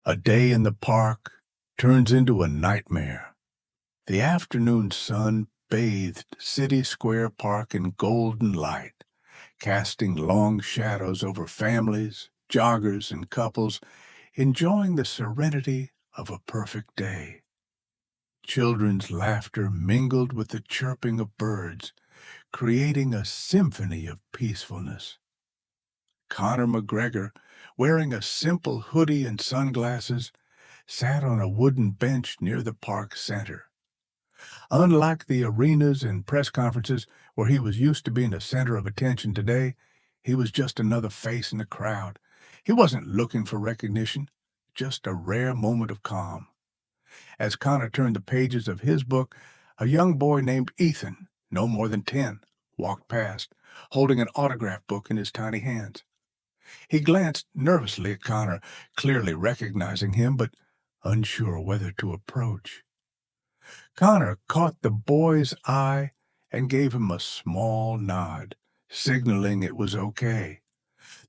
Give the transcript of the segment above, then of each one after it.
A day in the park turns into a nightmare. The afternoon sun bathed City Square Park in golden light, casting long shadows over families, joggers, and couples enjoying the serenity of a perfect day. Children's laughter mingled with the chirping of birds, creating a symphony of peacefulness. Conor McGregor, wearing a simple hoodie and sunglasses, sat on a wooden bench near the park center. Unlike the arenas and press conferences where he was used to being the center of attention today, he was just another face in the crowd. He wasn't looking for recognition, just a rare moment of calm. As Connor turned the pages of his book, a young boy named Ethan, no more than 10, walked past, holding an autograph book in his tiny hands. He glanced nervously at Connor, clearly recognizing him, but unsure whether to approach. Connor caught the boy's eye and gave him a small nod, signaling it was okay.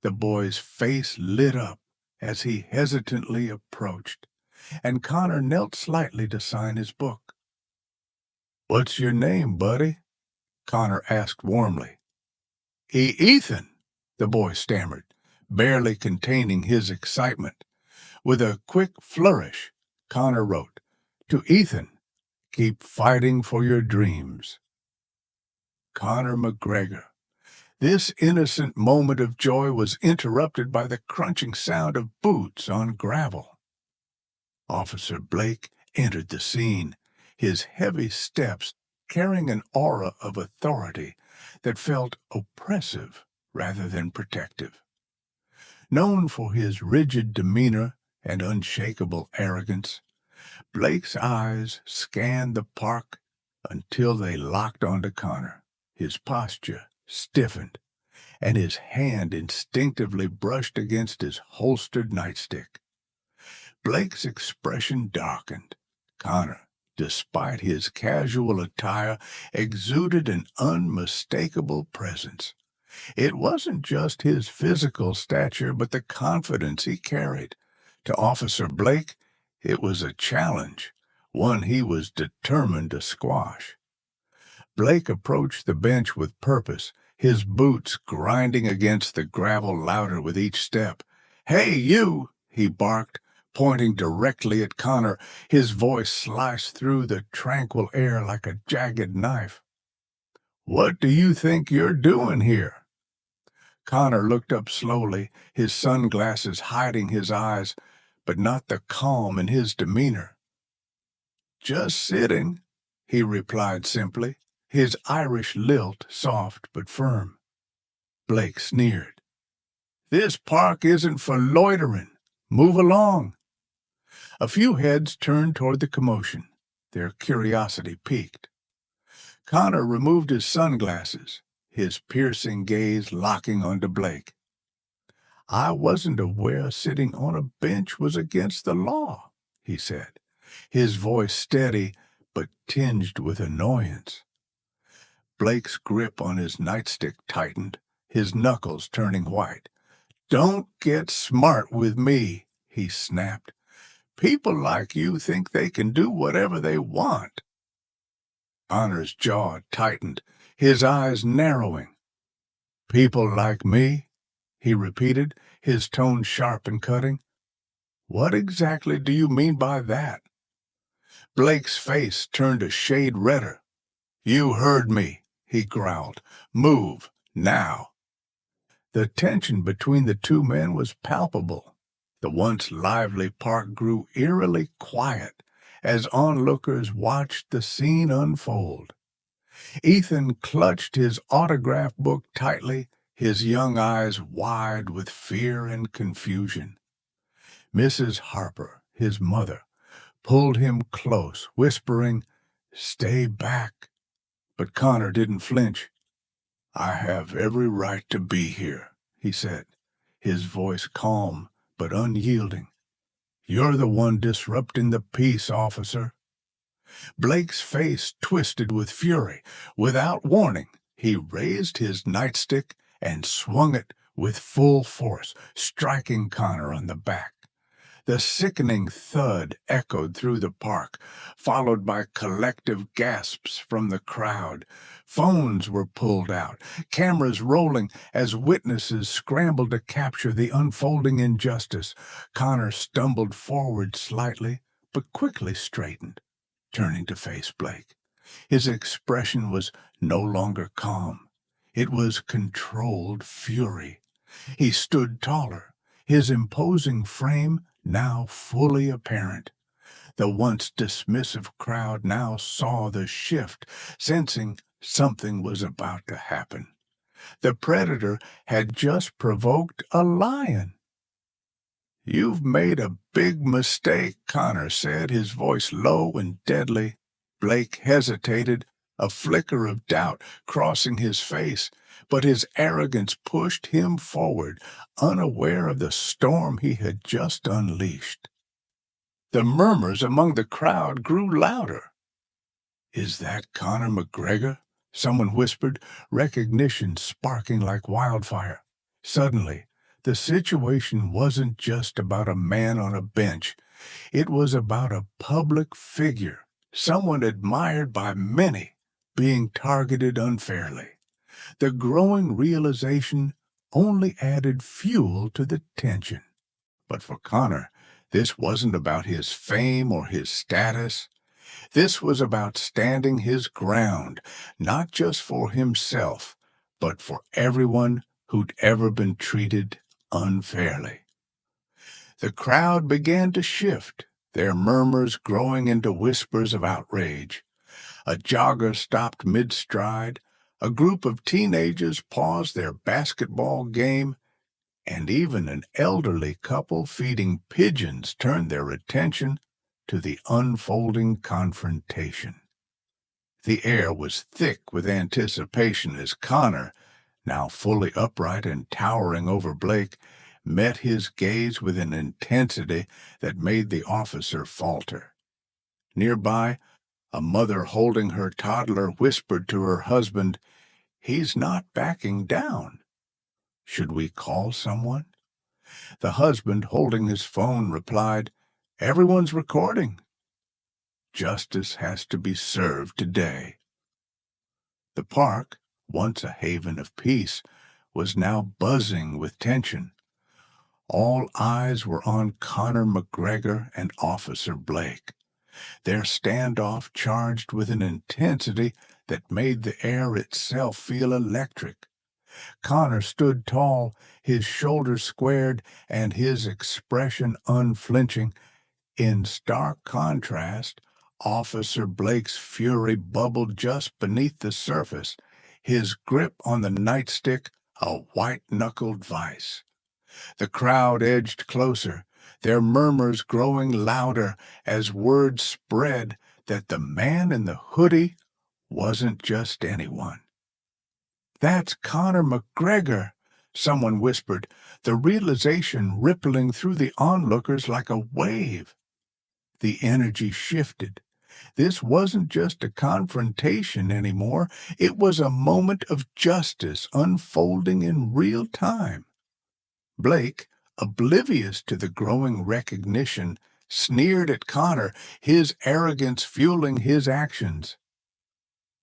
The boy's face lit up as he hesitantly approached, and Connor knelt slightly to sign his book. "What's your name, buddy?" Connor asked warmly. Ethan," the boy stammered, barely containing his excitement. With a quick flourish, Connor wrote, "To Ethan, keep fighting for your dreams." Conor McGregor. This innocent moment of joy was interrupted by the crunching sound of boots on gravel. Officer Blake entered the scene, his heavy steps carrying an aura of authority that felt oppressive rather than protective. Known for his rigid demeanor and unshakable arrogance, Blake's eyes scanned the park until they locked onto Connor. His posture stiffened, and his hand instinctively brushed against his holstered nightstick. Blake's expression darkened. Connor, despite his casual attire, exuded an unmistakable presence. It wasn't just his physical stature, but the confidence he carried. To Officer Blake, it was a challenge, one he was determined to squash. Blake approached the bench with purpose, his boots grinding against the gravel louder with each step. "Hey, you!" he barked, pointing directly at Connor, his voice sliced through the tranquil air like a jagged knife. "What do you think you're doing here?" Connor looked up slowly, his sunglasses hiding his eyes, but not the calm in his demeanor. "Just sitting," he replied simply, his Irish lilt soft but firm. Blake sneered. "This park isn't for loitering. Move along." A few heads turned toward the commotion, their curiosity piqued. Connor removed his sunglasses, his piercing gaze locking onto Blake. "I wasn't aware sitting on a bench was against the law," he said, his voice steady but tinged with annoyance. Blake's grip on his nightstick tightened, his knuckles turning white. "Don't get smart with me," he snapped. "People like you think they can do whatever they want." Connor's jaw tightened, his eyes narrowing. "People like me?" he repeated, his tone sharp and cutting. "What exactly do you mean by that?" Blake's face turned a shade redder. "You heard me," he growled. "Move, now." The tension between the two men was palpable. The once lively park grew eerily quiet as onlookers watched the scene unfold. Ethan clutched his autograph book tightly, his young eyes wide with fear and confusion. Mrs. Harper, his mother, pulled him close, whispering, "Stay back." But Connor didn't flinch. "I have every right to be here," he said, his voice calm but unyielding. "You're the one disrupting the peace, officer." Blake's face twisted with fury. Without warning, he raised his nightstick and swung it with full force, striking Connor on the back. The sickening thud echoed through the park, followed by collective gasps from the crowd. Phones were pulled out, cameras rolling as witnesses scrambled to capture the unfolding injustice. Conor stumbled forward slightly, but quickly straightened, turning to face Blake. His expression was no longer calm. It was controlled fury. He stood taller, his imposing frame now fully apparent. The once dismissive crowd now saw the shift, sensing something was about to happen. The predator had just provoked a lion. "You've made a big mistake," Conor said, his voice low and deadly. Blake hesitated, a flicker of doubt crossing his face, but his arrogance pushed him forward, unaware of the storm he had just unleashed. The murmurs among the crowd grew louder. "Is that Conor McGregor?" someone whispered, recognition sparking like wildfire. Suddenly, the situation wasn't just about a man on a bench. It was about a public figure, someone admired by many, being targeted unfairly. The growing realization only added fuel to the tension. But for Conor, this wasn't about his fame or his status. This was about standing his ground, not just for himself, but for everyone who'd ever been treated unfairly. The crowd began to shift, their murmurs growing into whispers of outrage. A jogger stopped mid-stride, a group of teenagers paused their basketball game, and even an elderly couple feeding pigeons turned their attention to the unfolding confrontation. The air was thick with anticipation as Conor, now fully upright and towering over Blake, met his gaze with an intensity that made the officer falter. Nearby, a mother holding her toddler whispered to her husband, "He's not backing down. Should we call someone?" The husband, holding his phone, replied, "Everyone's recording. Justice has to be served today." The park, once a haven of peace, was now buzzing with tension. All eyes were on Conor McGregor and Officer Blake, their standoff charged with an intensity that made the air itself feel electric. Conor stood tall, his shoulders squared and his expression unflinching. In stark contrast, Officer Blake's fury bubbled just beneath the surface, his grip on the nightstick a white-knuckled vice. The crowd edged closer, their murmurs growing louder as word spread that the man in the hoodie wasn't just anyone. "That's Conor McGregor," someone whispered, the realization rippling through the onlookers like a wave. The energy shifted. This wasn't just a confrontation anymore. It was a moment of justice unfolding in real time. Blake, oblivious to the growing recognition, sneered at Conor, his arrogance fueling his actions.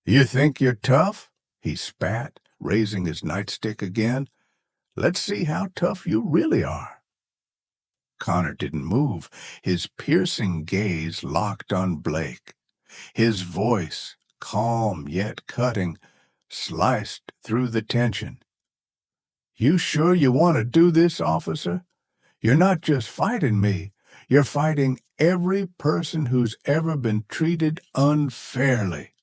"You think you're tough?" he spat, raising his nightstick again. "Let's see how tough you really are." Conor didn't move, his piercing gaze locked on Blake. His voice, calm yet cutting, sliced through the tension. "You sure you want to do this, officer? You're not just fighting me. You're fighting every person who's ever been treated unfairly."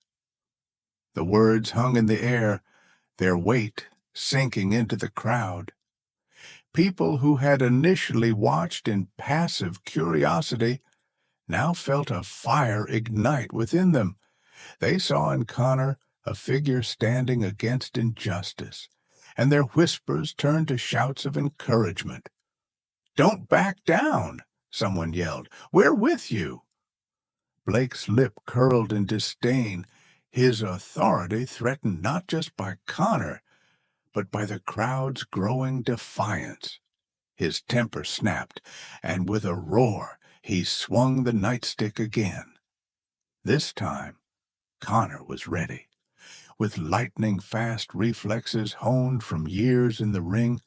The words hung in the air, their weight sinking into the crowd. People who had initially watched in passive curiosity now felt a fire ignite within them. They saw in Conor a figure standing against injustice, and their whispers turned to shouts of encouragement. "Don't back down," someone yelled. "We're with you." Blake's lip curled in disdain, his authority threatened not just by Conor, but by the crowd's growing defiance. His temper snapped, and with a roar, he swung the nightstick again. This time, Conor was ready. With lightning-fast reflexes honed from years in the ring,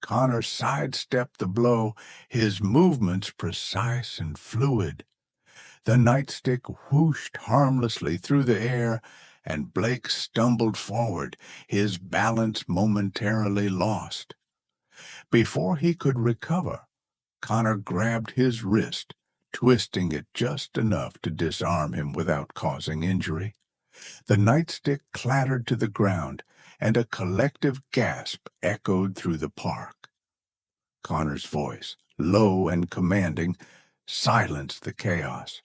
Conor sidestepped the blow, his movements precise and fluid. The nightstick whooshed harmlessly through the air, and Blake stumbled forward, his balance momentarily lost. Before he could recover, Conor grabbed his wrist, twisting it just enough to disarm him without causing injury. The nightstick clattered to the ground, and a collective gasp echoed through the park. Conor's voice, low and commanding, silenced the chaos.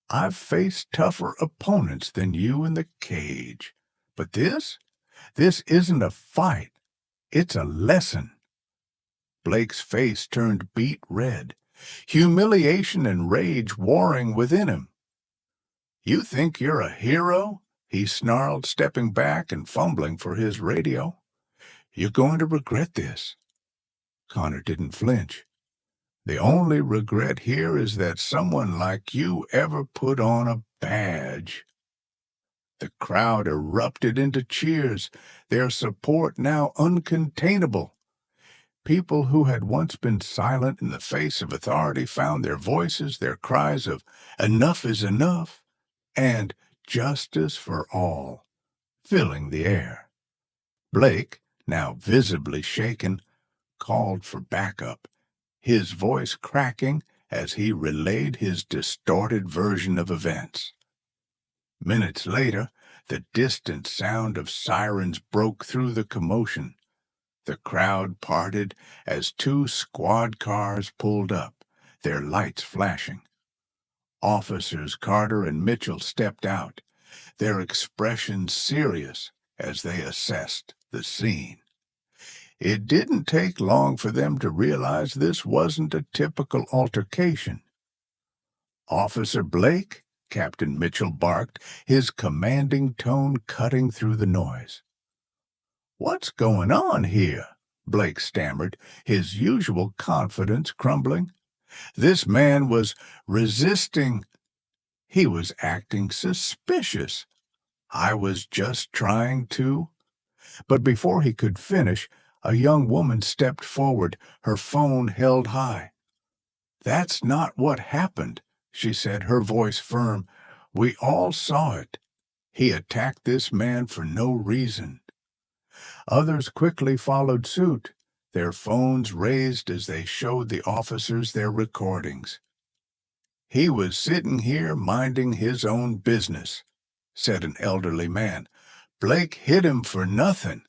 "I've faced tougher opponents than you in the cage. But this isn't a fight. It's a lesson." Blake's face turned beet red, humiliation and rage warring within him. "You think you're a hero?" he snarled, stepping back and fumbling for his radio. "You're going to regret this." Conor didn't flinch. "The only regret here is that someone like you ever put on a badge." The crowd erupted into cheers, their support now uncontainable. People who had once been silent in the face of authority found their voices, their cries of "enough is enough" and "justice for all" filling the air. Blake, now visibly shaken, called for backup, his voice cracking as he relayed his distorted version of events. Minutes later, the distant sound of sirens broke through the commotion. The crowd parted as two squad cars pulled up, their lights flashing. Officers Carter and Mitchell stepped out, their expressions serious as they assessed the scene. It didn't take long for them to realize this wasn't a typical altercation. "Officer Blake," Captain Mitchell barked, his commanding tone cutting through the noise. "What's going on here?" Blake stammered, his usual confidence crumbling. This man was resisting. He was acting suspicious. "I was just trying to—" But before he could finish, a young woman stepped forward, her phone held high. "That's not what happened," she said, her voice firm. "We all saw it. He attacked this man for no reason." Others quickly followed suit, their phones raised as they showed the officers their recordings. "He was sitting here minding his own business," said an elderly man. "Blake hit him for nothing."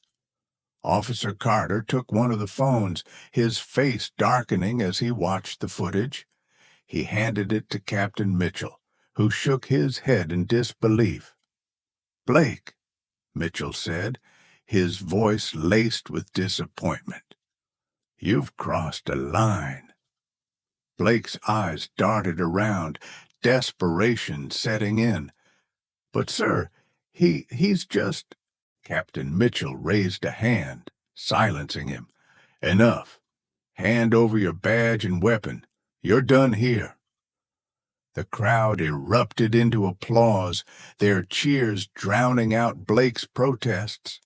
Officer Carter took one of the phones, his face darkening as he watched the footage. He handed it to Captain Mitchell, who shook his head in disbelief. "Blake," Mitchell said, his voice laced with disappointment, "you've crossed a line." Blake's eyes darted around, desperation setting in. "But, sir, he's just—" Captain Mitchell raised a hand, silencing him. "Enough. Hand over your badge and weapon. You're done here." The crowd erupted into applause, their cheers drowning out Blake's protests.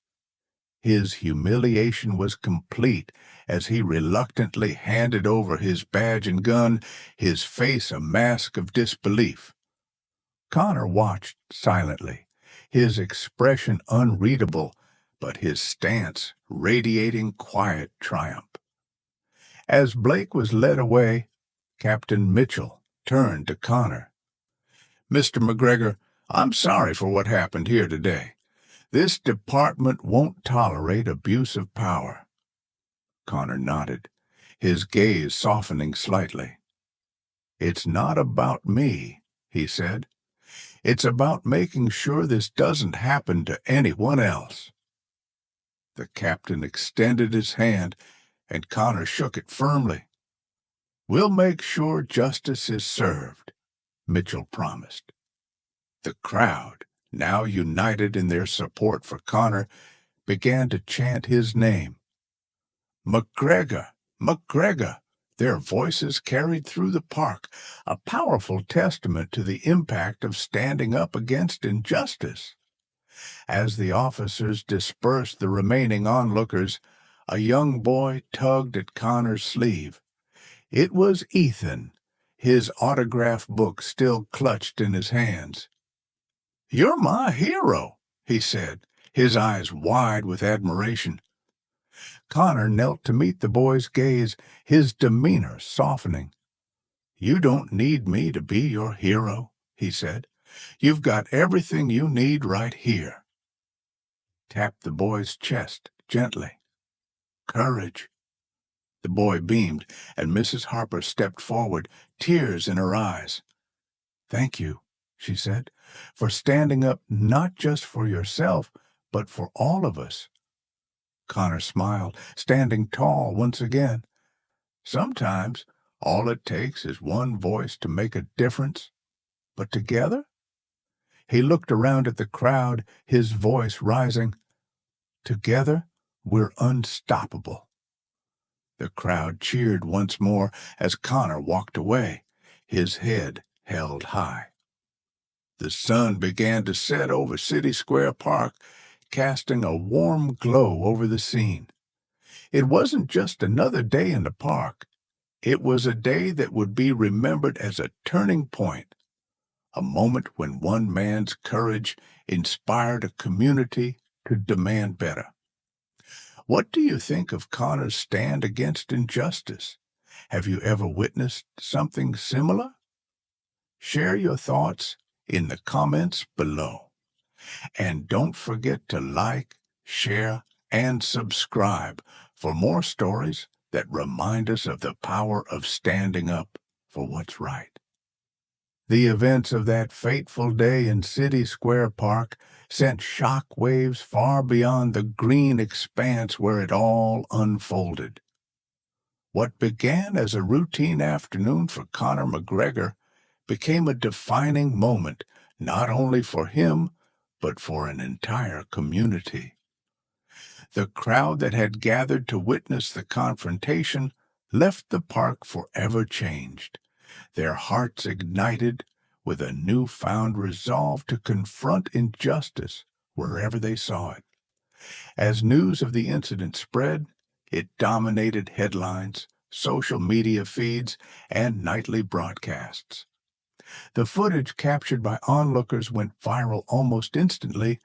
His humiliation was complete as he reluctantly handed over his badge and gun, his face a mask of disbelief. Conor watched silently, his expression unreadable, but his stance radiating quiet triumph. As Blake was led away, Captain Mitchell turned to Conor. "Mr. McGregor, I'm sorry for what happened here today. This department won't tolerate abuse of power." Conor nodded, his gaze softening slightly. "It's not about me," he said. "It's about making sure this doesn't happen to anyone else." The captain extended his hand, and Conor shook it firmly. "We'll make sure justice is served," Mitchell promised. The crowd, now united in their support for Conor, began to chant his name. "McGregor! McGregor. Their voices carried through the park, a powerful testament to the impact of standing up against injustice. As the officers dispersed the remaining onlookers, a young boy tugged at Conor's sleeve. It was Ethan, his autograph book still clutched in his hands. "You're my hero," he said, his eyes wide with admiration. Conor knelt to meet the boy's gaze, his demeanor softening. "You don't need me to be your hero," he said. "You've got everything you need right here." Tapped the boy's chest gently. "Courage." The boy beamed, and Mrs. Harper stepped forward, tears in her eyes. "Thank you," she said, "for standing up not just for yourself, but for all of us." Conor smiled, standing tall once again. "Sometimes all it takes is one voice to make a difference, but together?" He looked around at the crowd, his voice rising. "Together, we're unstoppable." The crowd cheered once more as Conor walked away, his head held high. The sun began to set over City Square Park, casting a warm glow over the scene. It wasn't just another day in the park. It was a day that would be remembered as a turning point, a moment when one man's courage inspired a community to demand better. What do you think of Conor's stand against injustice? Have you ever witnessed something similar? Share your thoughts in the comments below. And don't forget to like, share, and subscribe for more stories that remind us of the power of standing up for what's right. The events of that fateful day in City Square Park sent shock waves far beyond the green expanse where it all unfolded. What began as a routine afternoon for Conor McGregor became a defining moment not only for him, but for an entire community. The crowd that had gathered to witness the confrontation left the park forever changed, their hearts ignited with a newfound resolve to confront injustice wherever they saw it. As news of the incident spread, it dominated headlines, social media feeds, and nightly broadcasts. The footage captured by onlookers went viral almost instantly,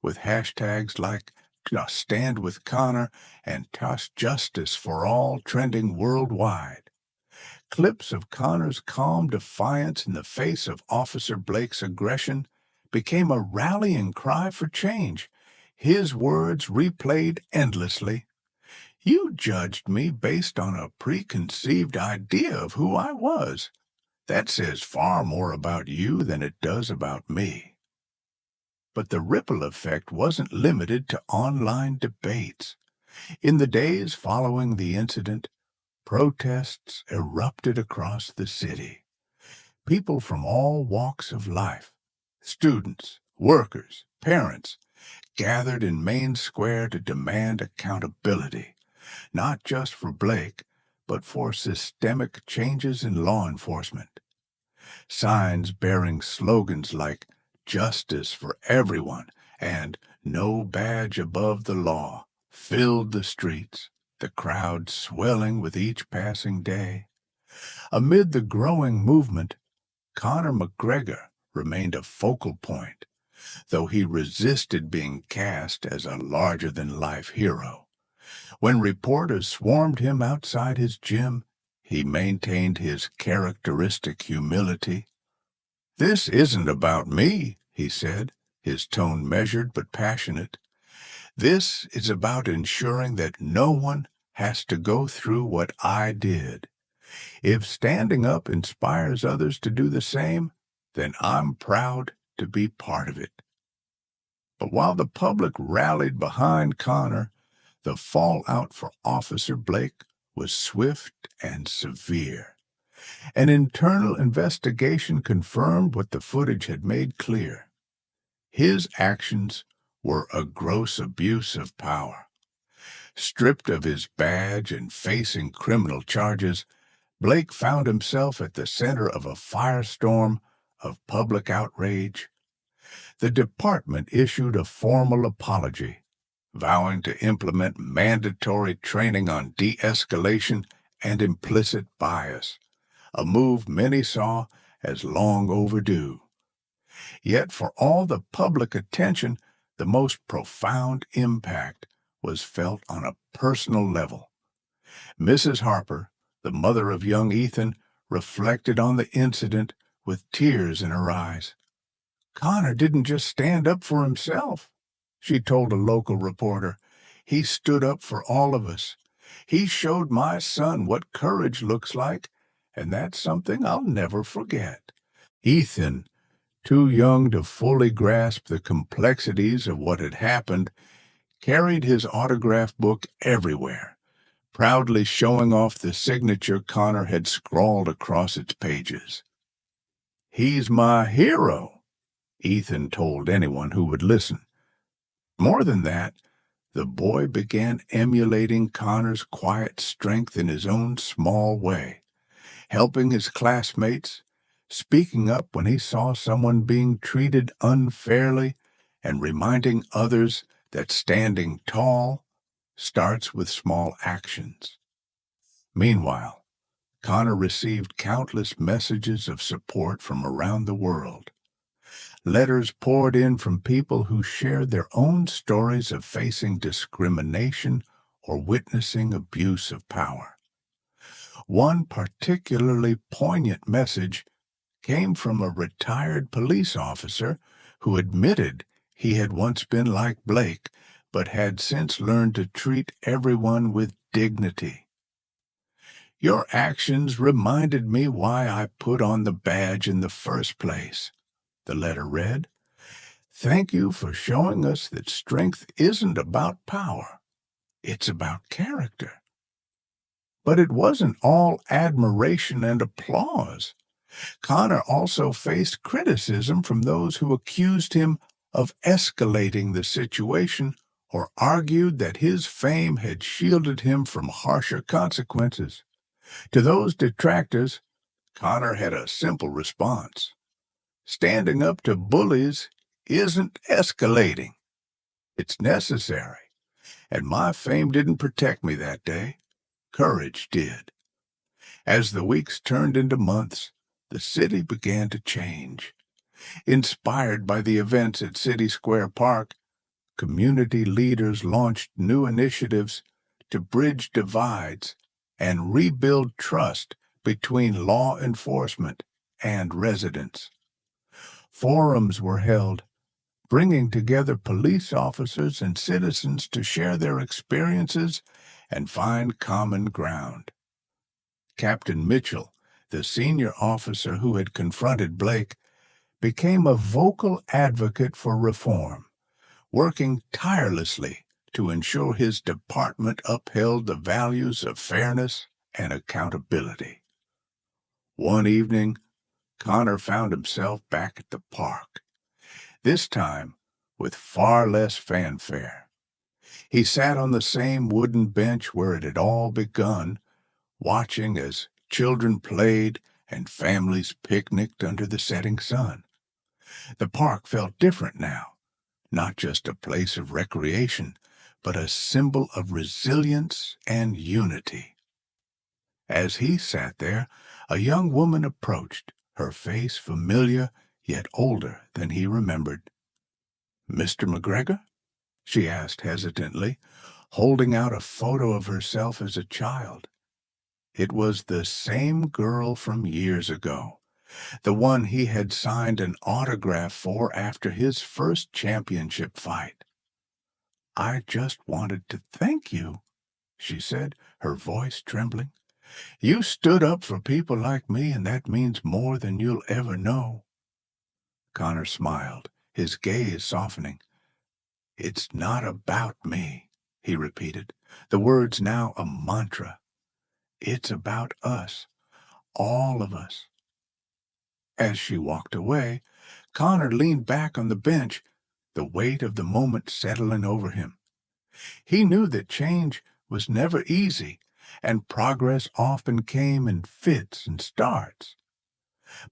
with hashtags like Stand with Conor and Toss Justice for All trending worldwide. Clips of Conor's calm defiance in the face of Officer Blake's aggression became a rallying cry for change, his words replayed endlessly. "You judged me based on a preconceived idea of who I was. That says far more about you than it does about me." But the ripple effect wasn't limited to online debates. In the days following the incident, protests erupted across the city. People from all walks of life, students, workers, parents, gathered in Main Square to demand accountability, not just for Blake, but for systemic changes in law enforcement. Signs bearing slogans like "Justice for Everyone" and "No Badge Above the Law" filled the streets, the crowd swelling with each passing day. Amid the growing movement, Conor McGregor remained a focal point, though he resisted being cast as a larger-than-life hero. When reporters swarmed him outside his gym, he maintained his characteristic humility. "This isn't about me," he said, his tone measured but passionate. "This is about ensuring that no one has to go through what I did. If standing up inspires others to do the same, then I'm proud to be part of it." But while the public rallied behind Conor, the fallout for Officer Blake was swift and severe. An internal investigation confirmed what the footage had made clear. His actions were a gross abuse of power. Stripped of his badge and facing criminal charges, Blake found himself at the center of a firestorm of public outrage. The department issued a formal apology, vowing to implement mandatory training on de-escalation and implicit bias, a move many saw as long overdue. Yet for all the public attention, the most profound impact was felt on a personal level. Mrs. Harper, the mother of young Ethan, reflected on the incident with tears in her eyes. "Conor didn't just stand up for himself," she told a local reporter. "He stood up for all of us. He showed my son what courage looks like, and that's something I'll never forget." Ethan, too young to fully grasp the complexities of what had happened, carried his autograph book everywhere, proudly showing off the signature Conor had scrawled across its pages. "He's my hero," Ethan told anyone who would listen. More than that, the boy began emulating Conor's quiet strength in his own small way, helping his classmates, speaking up when he saw someone being treated unfairly, and reminding others that standing tall starts with small actions. Meanwhile, Conor received countless messages of support from around the world. Letters poured in from people who shared their own stories of facing discrimination or witnessing abuse of power. One particularly poignant message came from a retired police officer who admitted he had once been like Blake, but had since learned to treat everyone with dignity. "Your actions reminded me why I put on the badge in the first place," the letter read. "Thank you for showing us that strength isn't about power. It's about character." But it wasn't all admiration and applause. Conor also faced criticism from those who accused him of escalating the situation or argued that his fame had shielded him from harsher consequences. To those detractors, Conor had a simple response: standing up to bullies isn't escalating. It's necessary, and my fame didn't protect me that day. Courage did. As the weeks turned into months, the city began to change. Inspired by the events at City Square Park, community leaders launched new initiatives to bridge divides and rebuild trust between law enforcement and residents. Forums were held, bringing together police officers and citizens to share their experiences and find common ground. Captain Mitchell, the senior officer who had confronted Blake, became a vocal advocate for reform, working tirelessly to ensure his department upheld the values of fairness and accountability. One evening, Conor found himself back at the park, this time with far less fanfare. He sat on the same wooden bench where it had all begun, watching as children played and families picnicked under the setting sun. The park felt different now, not just a place of recreation, but a symbol of resilience and unity. As he sat there, a young woman approached, her face familiar yet older than he remembered. "Mr. McGregor?" she asked hesitantly, holding out a photo of herself as a child. It was the same girl from years ago, the one he had signed an autograph for after his first championship fight. "I just wanted to thank you," she said, her voice trembling. "You stood up for people like me, and that means more than you'll ever know." Conor smiled, his gaze softening. "It's not about me," he repeated, the words now a mantra. "It's about us, all of us." As she walked away, Conor leaned back on the bench, the weight of the moment settling over him. He knew that change was never easy, and progress often came in fits and starts.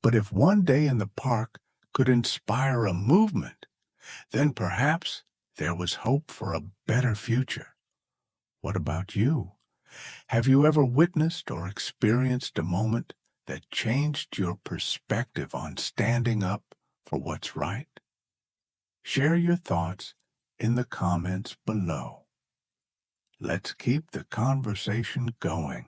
But if one day in the park could inspire a movement, then perhaps there was hope for a better future. What about you? Have you ever witnessed or experienced a moment that changed your perspective on standing up for what's right? Share your thoughts in the comments below. Let's keep the conversation going.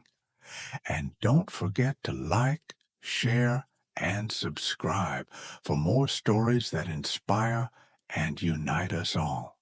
And don't forget to like, share, and subscribe for more stories that inspire and unite us all.